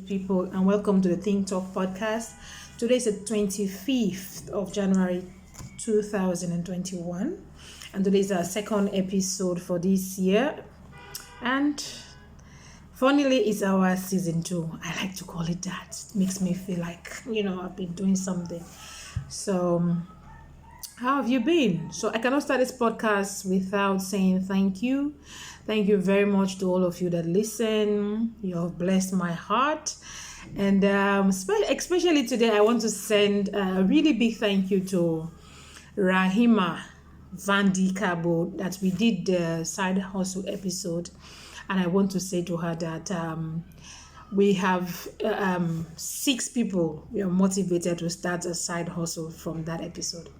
people, and welcome to the Think Talk podcast. Today is the 25th of January 2021, and today is our second episode for this year. And funnily, it's our season two. I like to call it that. It makes me feel like, I've been doing something. So, how have you been? So I cannot start this podcast without saying thank you. Thank you very much to all of you that listen. You have blessed my heart. And especially today, I want to send a really big thank you to Rahima Vandi Cabo that we did the side hustle episode. And I want to say to her that we have 6 people we are motivated to start a side hustle from that episode.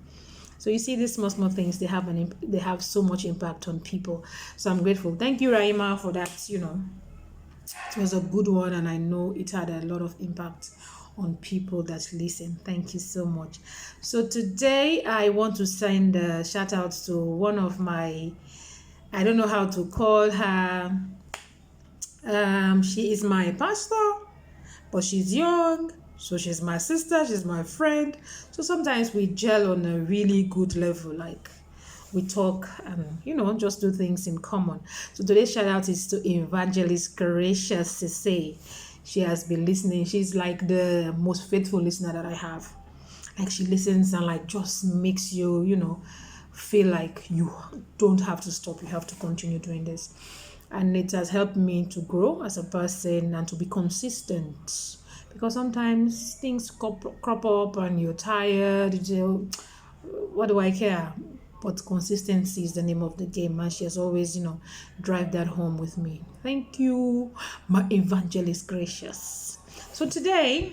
So you see, these small things, they have so much impact on people. So I'm grateful. Thank you, Raima, for that. It was a good one, and I know it had a lot of impact on people that listen. Thank you so much. So today I want to send a shout out to one of my, I don't know how to call her. She is my pastor, but she's young. So she's my sister, she's my friend. So sometimes we gel on a really good level, like we talk and, just do things in common. So today's shout out is to Evangelist Gracious Sise. She has been listening. She's like the most faithful listener that I have. Like she listens and like just makes you, feel like you don't have to stop. You have to continue doing this. And it has helped me to grow as a person and to be consistent. Because sometimes things crop up and you're tired. What do I care? But consistency is the name of the game. And she has always, drive that home with me. Thank you, my evangelist gracious. So today,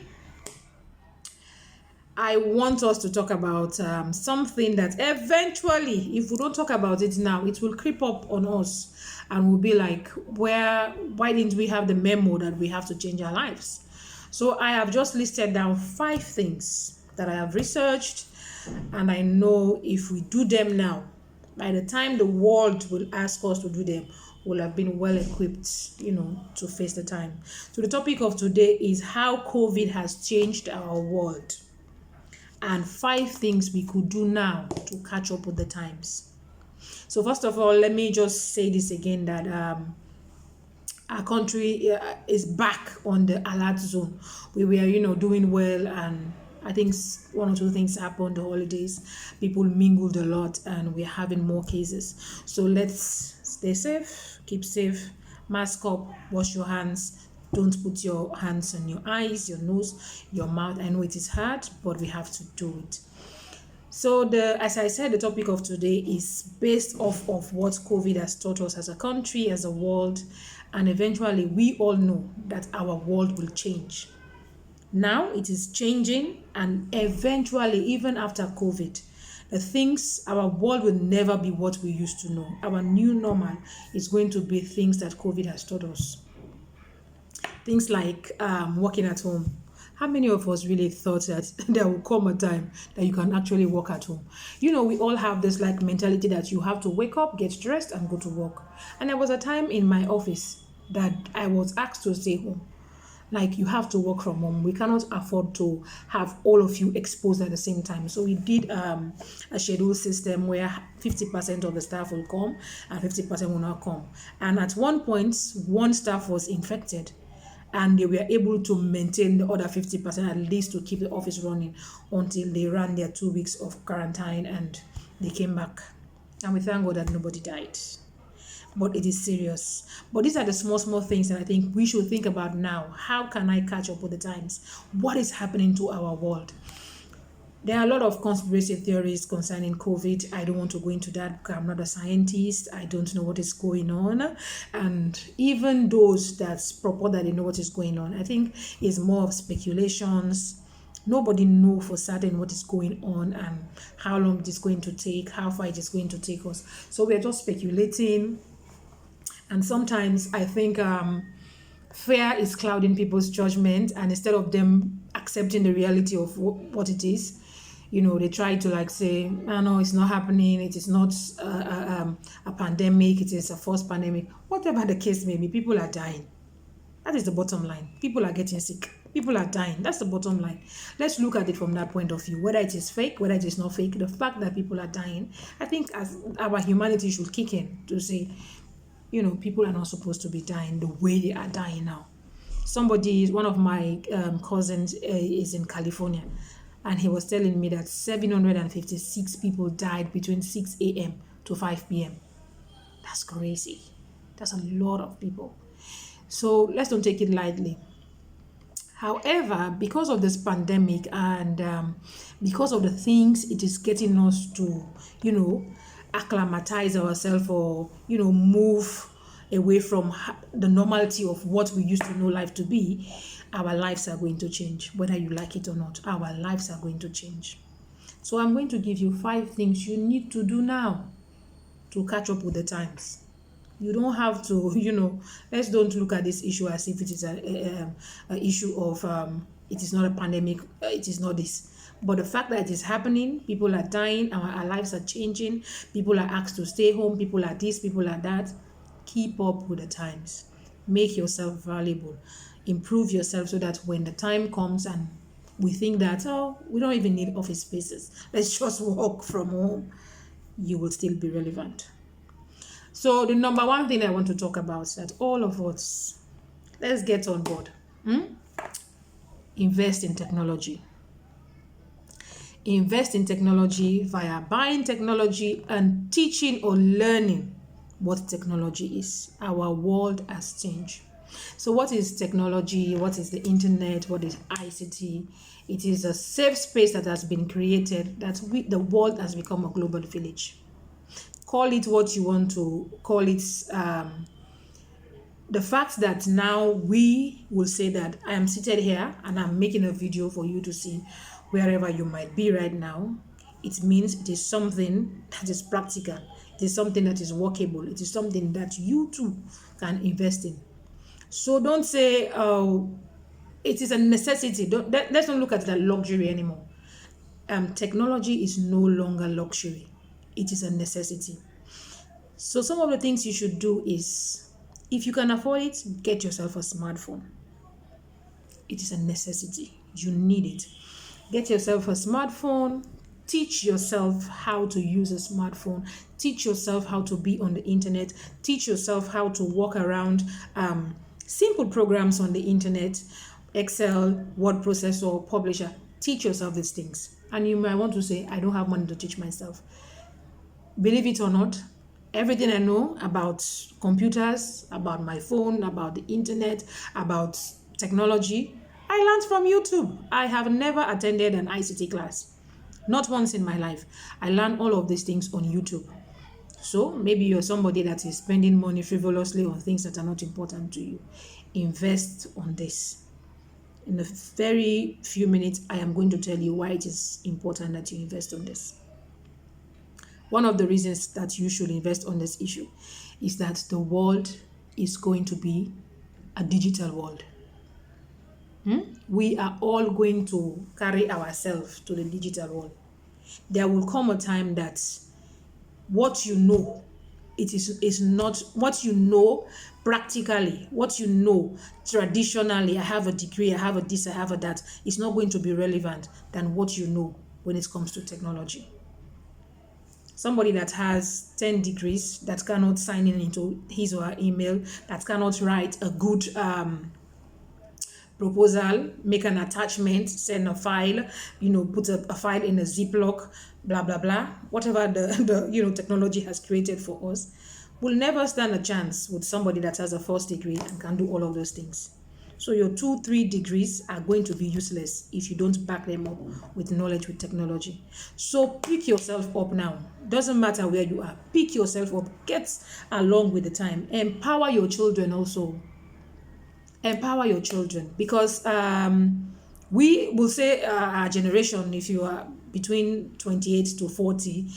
I want us to talk about something that eventually, if we don't talk about it now, it will creep up on us. And we'll be like, why didn't we have the memo that we have to change our lives? So I have just listed down 5 things that I have researched, and I know if we do them now, by the time the world will ask us to do them, we'll have been well equipped, to face the time. So the topic of today is how COVID has changed our world, and 5 things we could do now to catch up with the times. So first of all, let me just say this again, that our country is back on the alert zone. We were, doing well, and I think 1 or 2 things happened the holidays. People mingled a lot, and we're having more cases. So let's stay safe, keep safe, mask up, wash your hands. Don't put your hands on your eyes, your nose, your mouth. I know it is hard, but we have to do it. So as I said, the topic of today is based off of what COVID has taught us as a country, as a world, and eventually we all know that our world will change. Now it is changing, and eventually, even after COVID, our world will never be what we used to know. Our new normal is going to be things that COVID has taught us. Things like working at home. How many of us really thought that there will come a time that you can actually work at home? We all have this like mentality that you have to wake up, get dressed, and go to work. And there was a time in my office that I was asked to stay home. Like, you have to work from home. We cannot afford to have all of you exposed at the same time. So we did a schedule system where 50% of the staff will come and 50% will not come. And at one point, one staff was infected, and they were able to maintain the other 50% at least to keep the office running until they ran their 2 weeks of quarantine and they came back. And we thank God that nobody died. But it is serious. But these are the small things that I think we should think about now. How can I catch up with the times? What is happening to our world? There are a lot of conspiracy theories concerning COVID. I don't want to go into that because I'm not a scientist. I don't know what is going on. And even those that purport that they know what is going on, I think is more of speculations. Nobody knows for certain what is going on and how long it is going to take, how far it is going to take us. So we're just speculating. And sometimes I think fear is clouding people's judgment, and instead of them accepting the reality of what it is, they try to like say, oh, no, it's not happening. It is not a pandemic. It is a false pandemic. Whatever the case may be, people are dying. That is the bottom line. People are getting sick. People are dying. That's the bottom line. Let's look at it from that point of view. Whether it is fake, whether it is not fake, the fact that people are dying, I think as our humanity should kick in to say, people are not supposed to be dying the way they are dying now. One of my cousins is in California, and he was telling me that 756 people died between 6 a.m. to 5 p.m. That's crazy. That's a lot of people. So let's don't take it lightly. However, because of this pandemic and because of the things it is getting us to, acclimatize ourselves or, move away from the normality of what we used to know life to be, our lives are going to change. Whether you like it or not, our lives are going to change. So I'm going to give you 5 things you need to do now to catch up with the times. You don't have to, let's don't look at this issue as if it is an issue of it is not a pandemic, it is not this. But the fact that it is happening, people are dying, our lives are changing, people are asked to stay home, people are this, people are that. Keep up with the times. Make yourself valuable. Improve yourself so that when the time comes and we think that, we don't even need office spaces, let's just work from home, you will still be relevant. So the number one thing I want to talk about is that all of us, let's get on board. Invest in technology. Invest in technology via buying technology and teaching or learning what technology is. Our world has changed. So what is technology? What is the internet? What is ICT? It is a safe space that has been created, that the world has become a global village. Call it what you want to call it. The fact that now we will say that I am seated here and I'm making a video for you to see wherever you might be right now, it means it is something that is practical. It is something that is workable. It is something that you too can invest in. So don't say, it is a necessity. Let's not look at it as luxury anymore. Technology is no longer luxury. It is a necessity. So some of the things you should do is, if you can afford it, get yourself a smartphone. It is a necessity. You need it. Get yourself a smartphone. Teach yourself how to use a smartphone. Teach yourself how to be on the internet. Teach yourself how to walk around simple programs on the internet, Excel, word processor, publisher. Teach yourself these things. And you might want to say, I don't have money to teach myself. Believe it or not, everything I know about computers, about my phone, about the internet, about technology, I learned from YouTube. I have never attended an ICT class. Not once in my life. I learned all of these things on YouTube. So maybe you're somebody that is spending money frivolously on things that are not important to you. Invest on this. In a very few minutes, I am going to tell you why it is important that you invest on this. One of the reasons that you should invest on this issue is that the world is going to be a digital world. We are all going to carry ourselves to the digital world. There will come a time that what you know, it is not what you know practically, what you know traditionally. I have a degree, I have a this, I have a that. It's not going to be relevant than what you know when it comes to technology. Somebody that has 10 degrees that cannot sign in into his or her email, that cannot write a good proposal, make an attachment, send a file, put a file in a Ziploc, blah, blah, blah, whatever the technology has created for us, will never stand a chance with somebody that has a first degree and can do all of those things. So your 2-3 degrees are going to be useless if you don't back them up with knowledge, with technology. So pick yourself up now. Doesn't matter where you are. Pick yourself up. Get along with the time. Empower your children also. Empower your children, because we will say our generation, if you are between 28 to 40,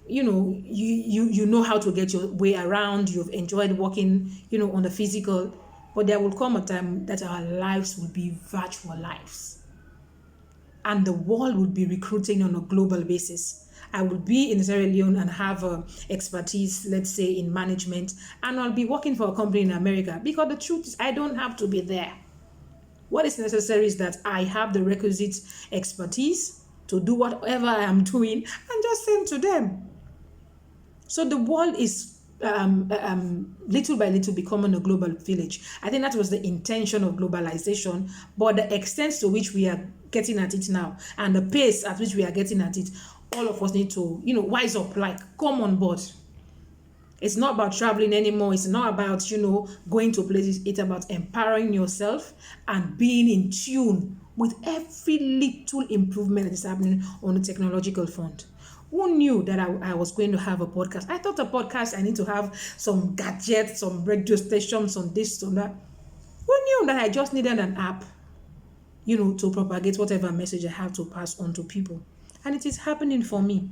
you know how to get your way around. You've enjoyed working, on the physical. But there will come a time that our lives will be virtual lives. And the world will be recruiting on a global basis. I will be in Sierra Leone and have expertise, let's say in management, and I'll be working for a company in America, because the truth is I don't have to be there. What is necessary is that I have the requisite expertise to do whatever I am doing and just send to them. So the world is little by little becoming a global village. I think that was the intention of globalization, but the extent to which we are getting at it now and the pace at which we are getting at it, all of us need to, wise up, like come on board. It's not about traveling anymore. It's not about, going to places. It's about empowering yourself and being in tune with every little improvement that is happening on the technological front. Who knew that I was going to have a podcast? I thought a podcast, I need to have some gadgets, some radio stations, some this, some that. Who knew that I just needed an app, to propagate whatever message I have to pass on to people? And it is happening for me.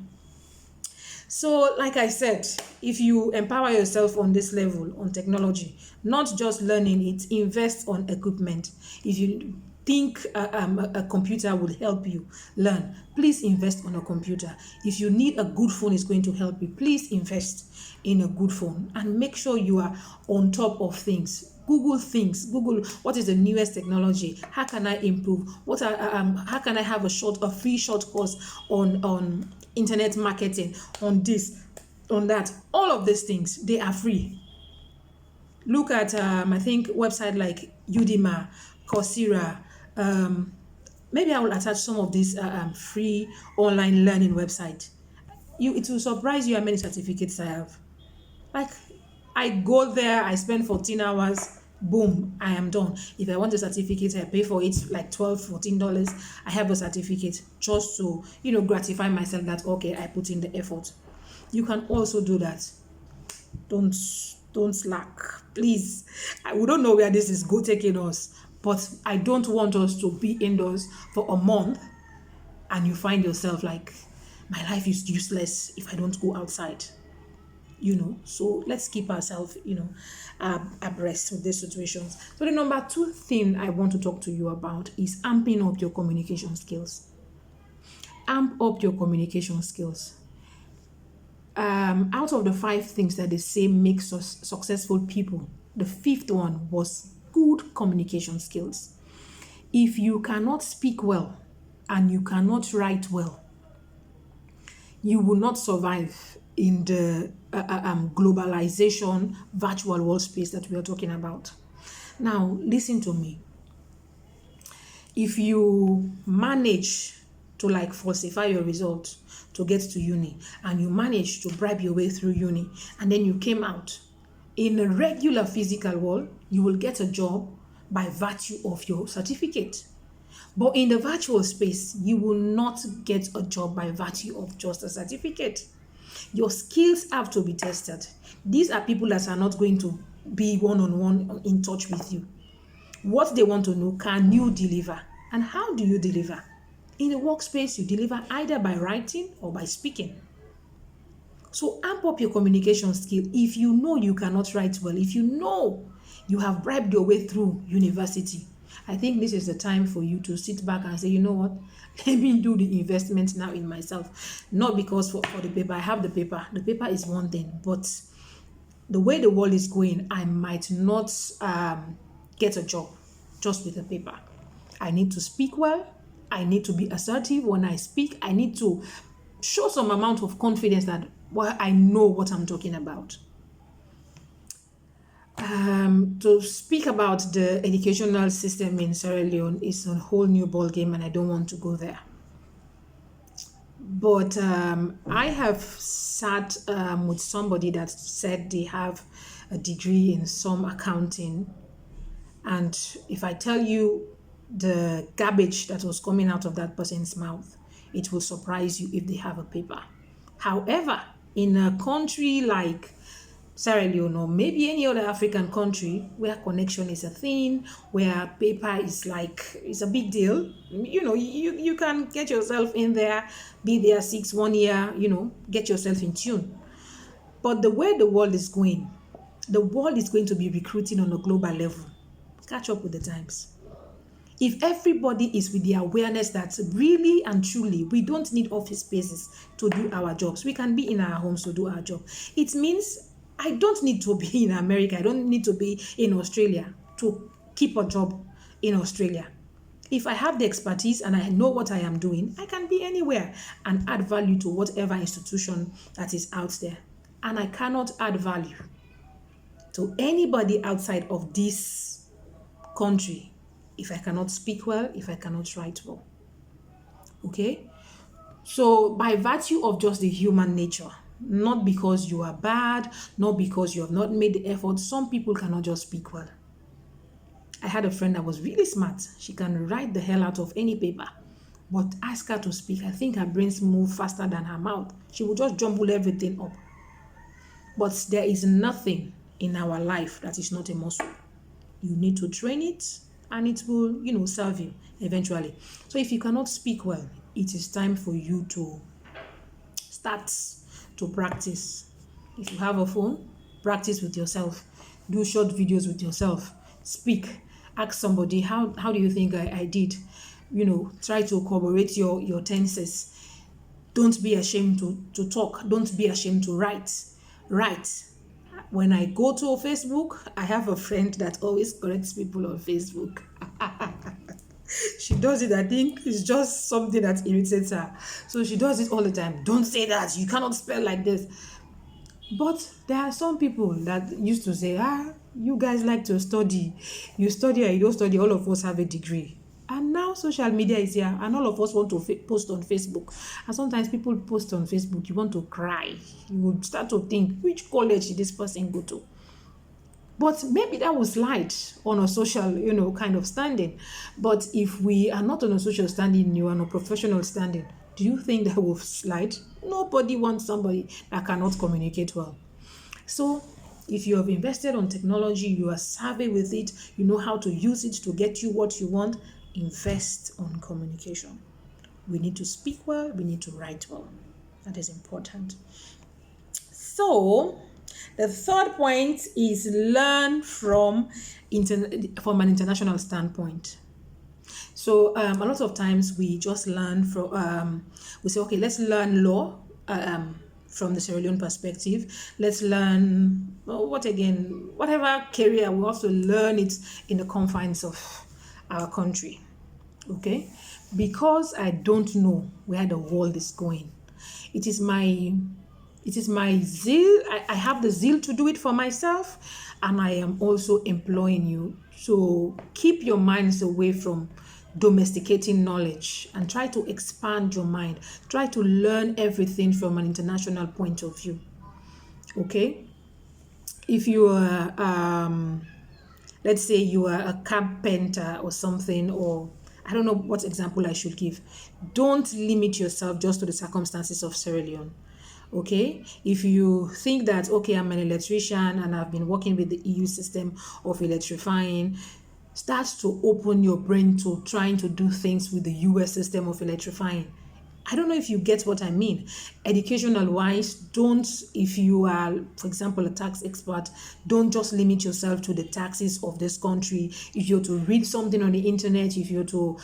So, like I said, if you empower yourself on this level, on technology, not just learning it, invest on equipment. If you think a computer will help you learn, please invest on a computer. If you need a good phone, it's going to help you, please invest in a good phone and make sure you are on top of things. Google things. Google what is the newest technology. How can I improve? How can I have a free short course on internet marketing, on this, on that? All of these things, they are free. Look at I think website like Udemy, Coursera. Maybe I will attach some of these free online learning website. It will surprise you how many certificates I have. Like, I go there, I spend 14 hours, boom, I am done. If I want a certificate, I pay for it like $12, $14. I have a certificate just to, gratify myself that, okay, I put in the effort. You can also do that. Don't slack, please. We don't know where this is taking us, but I don't want us to be indoors for a month and you find yourself like, my life is useless if I don't go outside. So let's keep ourselves, abreast with these situations. So the number 2 thing I want to talk to you about is amping up your communication skills. Amp up your communication skills. Out of the 5 things that they say makes us successful people, the 5th one was good communication skills. If you cannot speak well and you cannot write well, you will not survive in the globalization virtual world space that we are talking about. Now, listen to me. If you manage to falsify your results to get to uni, and you manage to bribe your way through uni, and then you came out in a regular physical world, you will get a job by virtue of your certificate. But in the virtual space, you will not get a job by virtue of just a certificate. Your skills have to be tested. These are people that are not going to be one-on-one in touch with you. What they want to know, can you deliver? And how do you deliver? In a workspace, you deliver either by writing or by speaking. So amp up your communication skill. If you know you cannot write well, if you know you have bribed your way through university, I think this is the time for you to sit back and say, you know what, let me do the investment now in myself. Not because for the paper, I have the paper. The paper is one thing, but the way the world is going, I might not get a job just with the paper. I need to speak well. I need to be assertive when I speak. I need to show some amount of confidence that I know what I'm talking about. To speak about the educational system in Sierra Leone is a whole new ball game, and I don't want to go there. But I have sat with somebody that said they have a degree in some accounting, and if I tell you the garbage that was coming out of that person's mouth, it will surprise you if they have a paper. However, in a country like Sierra Leone or maybe any other African country where connection is a thing, where paper is it's a big deal, you can get yourself in there, be there 1 year, get yourself in tune. But the way the world is going to be recruiting on a global level. Catch up with the times. If everybody is with the awareness that really and truly we don't need office spaces to do our jobs, we can be in our homes to do our job. It means I don't need to be in America, I don't need to be in Australia to keep a job in Australia. If I have the expertise and I know what I am doing, I can be anywhere and add value to whatever institution that is out there. And I cannot add value to anybody outside of this country if I cannot speak well, if I cannot write well. Okay? So, by virtue of just the human nature, not because you are bad, not because you have not made the effort, some people cannot just speak well. I had a friend that was really smart. She can write the hell out of any paper. But ask her to speak. I think her brains move faster than her mouth. She will just jumble everything up. But there is nothing in our life that is not a muscle. You need to train it and it will, serve you eventually. So if you cannot speak well, it is time for you to start to practice. If you have a phone, practice with yourself. Do short videos with yourself. Speak. Ask somebody, how do you think I did? Try to corroborate your tenses. Don't be ashamed to talk. Don't be ashamed to write. Write. When I go to Facebook, I have a friend that always corrects people on Facebook. She does it, I think it's just something that irritates her. So she does it all the time. Don't say that. You cannot spell like this. But there are some people that used to say, you guys like to study. You study or you don't study, all of us have a degree. And now social media is here and all of us want to post on Facebook. And sometimes people post on Facebook, you want to cry. You would start to think, which college did this person go to? But maybe that will slide on a social, kind of standing. But if we are not on a social standing, you are on a professional standing, do you think that will slide? Nobody wants somebody that cannot communicate well. So if you have invested on technology, you are savvy with it, you know how to use it to get you what you want, invest on communication. We need to speak well, we need to write well. That is important. So the third point is learn from an international standpoint. So a lot of times we just learn from, we say, okay, let's learn law from the Sierra Leone perspective. Let's learn, whatever career, we also learn it in the confines of our country. Okay? Because I don't know where the world is going. It is my zeal. I have the zeal to do it for myself, and I am also employing you to keep your minds away from domesticating knowledge and try to expand your mind. Try to learn everything from an international point of view. Okay? If you are, let's say you are a carpenter or something, or I don't know what example I should give. Don't limit yourself just to the circumstances of Sierra Leone. Okay, if you think that, okay, I'm an electrician and I've been working with the EU system of electrifying, start to open your brain to trying to do things with the US system of electrifying. I don't know if you get what I mean. Educational wise, if you are, for example, a tax expert, don't just limit yourself to the taxes of this country. If you're to read something on the internet, if you're to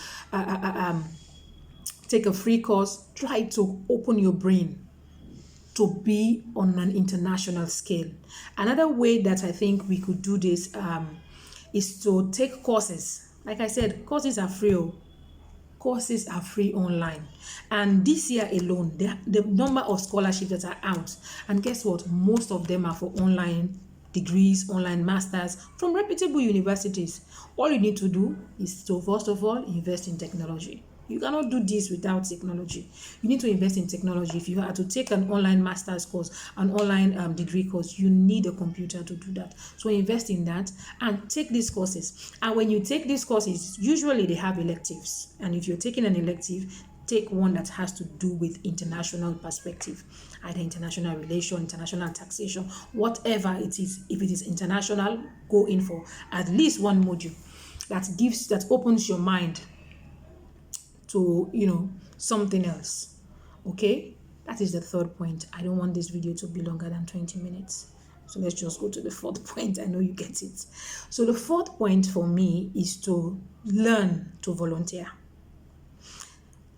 take a free course, try to open your brain to be on an international scale. Another way that I think we could do this is to take courses. Like I said, courses are free. Courses are free online. And this year alone, the number of scholarships that are out, and guess what? Most of them are for online degrees, online masters from reputable universities. All you need to do is to, first of all, invest in technology. You cannot do this without technology. You need to invest in technology. If you are to take an online master's course, an online degree course, you need a computer to do that. So invest in that and take these courses. And when you take these courses, usually they have electives. And if you're taking an elective, take one that has to do with international perspective, either international relation, international taxation, whatever it is. If it is international, go in for at least one module that opens your mind to something else. Okay, that is the third point. I don't want this video to be longer than 20 minutes. So let's just go to the fourth point. I know you get it. So the fourth point for me is to learn to volunteer.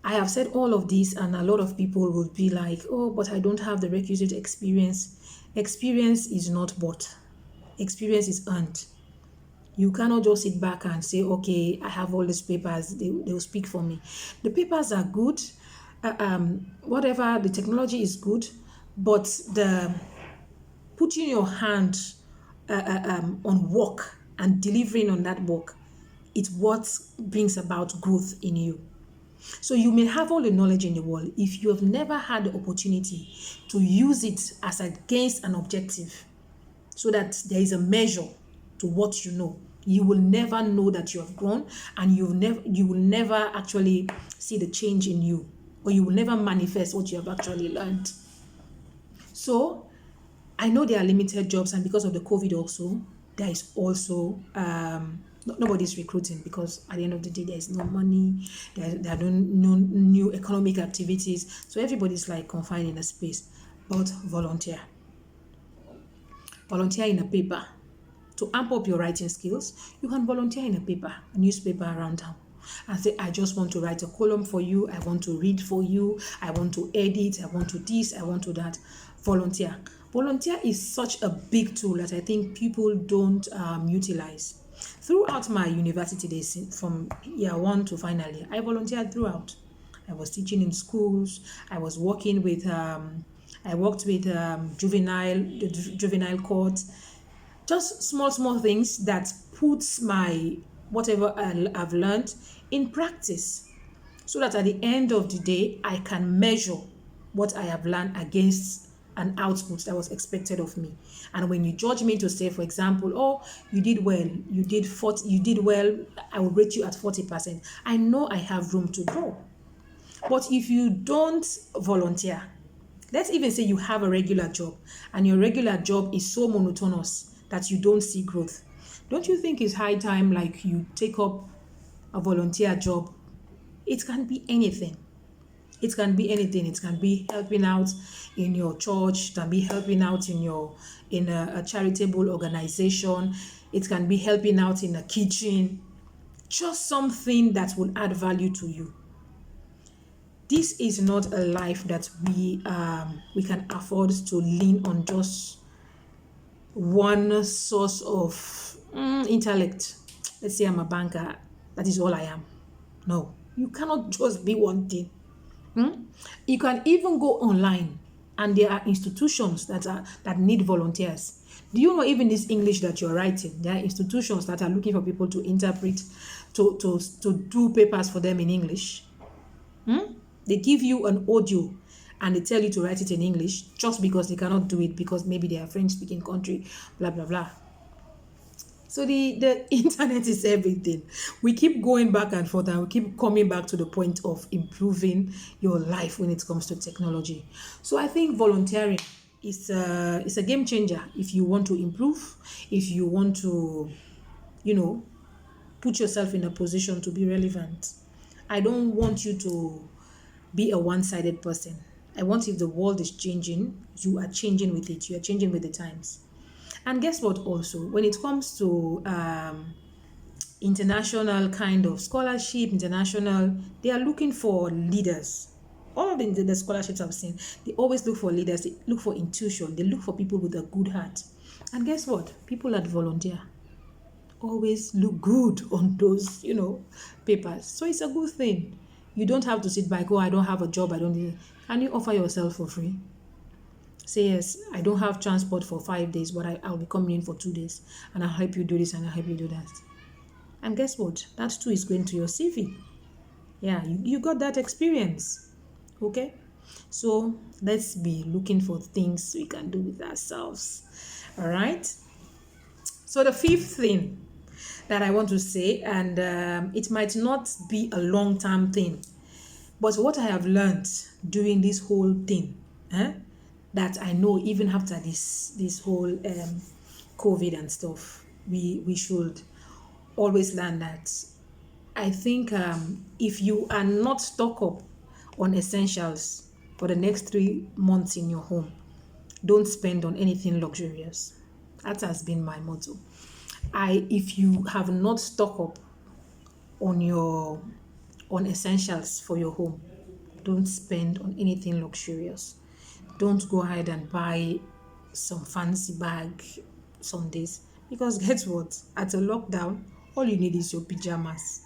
I have said all of this, and a lot of people will be like, oh, but I don't have the requisite experience. Experience is not bought, experience is earned. You cannot just sit back and say, okay, I have all these papers, they'll speak for me. The papers are good, whatever, the technology is good, but the putting your hand on work and delivering on that work, it's what brings about growth in you. So you may have all the knowledge in the world. If you have never had the opportunity to use it as against an objective, so that there is a measure to what you know, you will never know that you have grown, and you will never actually see the change in you, or you will never manifest what you have actually learned. So I know there are limited jobs, and because of the COVID also, there is also nobody's recruiting, because at the end of the day, there is no money, there are no new economic activities, so everybody's like confined in a space. But volunteer in a paper. To amp up your writing skills, you can volunteer in a newspaper around town, and say, I just want to write a column for you, I want to read for you, I want to edit, I want to this, I want to that. Volunteer. Volunteer is such a big tool that I think people don't utilize. Throughout my university days, from year 1 to final year, I volunteered throughout. I was teaching in schools, I was working with I worked with juvenile court, just small things that puts my whatever I've learned in practice, so that at the end of the day, I can measure what I have learned against an output that was expected of me. And when you judge me to say, for example, oh, you did well, you did well, I will rate you at 40%. I know I have room to grow. But if you don't volunteer, let's even say you have a regular job, and your regular job is so monotonous that you don't see growth, don't you think it's high time like you take up a volunteer job? It can be anything. It can be anything. It can be helping out in your church, it can be helping out in a charitable organization, it can be helping out in a kitchen, just something that will add value to you. This is not a life that we can afford to lean on just one source of intellect. Let's say I'm a banker, that is all I am. No, you cannot just be one thing. You can even go online, and there are institutions that need volunteers. Do you know, even this English that you're writing, there are institutions that are looking for people to interpret, to do papers for them in English. They give you an audio and they tell you to write it in English, just because they cannot do it because maybe they are French speaking country, blah blah blah. So the internet is everything. We keep going back and forth, and we keep coming back to the point of improving your life when it comes to technology. So I think volunteering is a game changer if you want to improve, if you want to, put yourself in a position to be relevant. I don't want you to be a one-sided person. I want, if the world is changing, you are changing with it. You are changing with the times. And guess what also? When it comes to international kind of scholarship, they are looking for leaders. All of the scholarships I've seen, they always look for leaders. They look for intuition. They look for people with a good heart. And guess what? People that volunteer always look good on those, papers. So it's a good thing. You don't have to sit back, oh, I don't have a job, I don't need it. Can you offer yourself for free? Say, yes, I don't have transport for 5 days, but I'll be coming in for 2 days, and I'll help you do this and I'll help you do that. And guess what? That too is going to your CV. Yeah, you got that experience. Okay? So let's be looking for things we can do with ourselves. All right? So the fifth thing that I want to say, and it might not be a long-term thing, but what I have learned during this whole thing, that I know even after this whole COVID and stuff, we should always learn that. I think if you are not stocked up on essentials for the next 3 months in your home, don't spend on anything luxurious. That has been my motto. If you have not stocked up on your on essentials for your home, don't spend on anything luxurious. Don't go ahead and buy some fancy bag some days, because guess what? At a lockdown, all you need is your pajamas.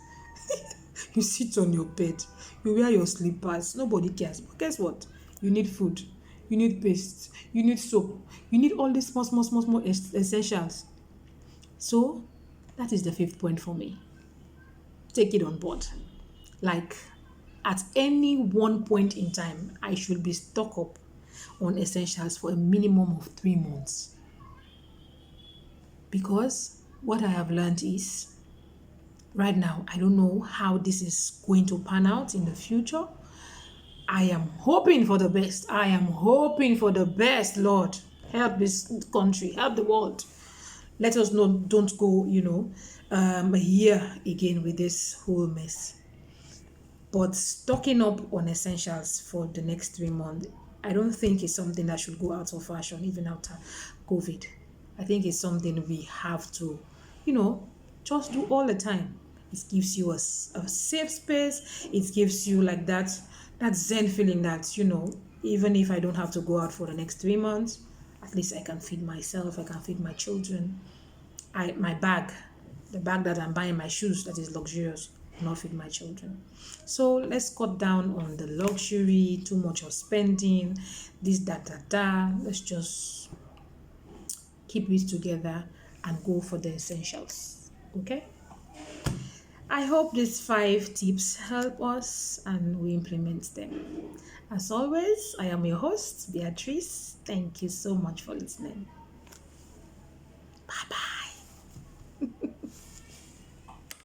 You sit on your bed, you wear your slippers, nobody cares. But guess what? You need food, you need paste, you need soap, you need all these small essentials. So that is the fifth point for me. Take it on board. Like, at any one point in time, I should be stocked up on essentials for a minimum of 3 months. Because what I have learned is, right now, I don't know how this is going to pan out in the future. I am hoping for the best. I am hoping for the best, Lord. Help this country, help the world. Let us not don't go, here again with this whole mess. But stocking up on essentials for the next 3 months, I don't think it's something that should go out of fashion even after COVID. I think it's something we have to, just do all the time. It gives you a safe space. It gives you like that zen feeling that, even if I don't have to go out for the next 3 months, at least I can feed myself, I can feed my children. My bag, the bag that I'm buying, my shoes that is luxurious, will not feed my children. So let's cut down on the luxury, too much of spending, this, that, that, that. Let's just keep it together and go for the essentials. Okay? I hope these 5 tips help us and we implement them. As always, I am your host, Beatrice. Thank you so much for listening. Bye bye.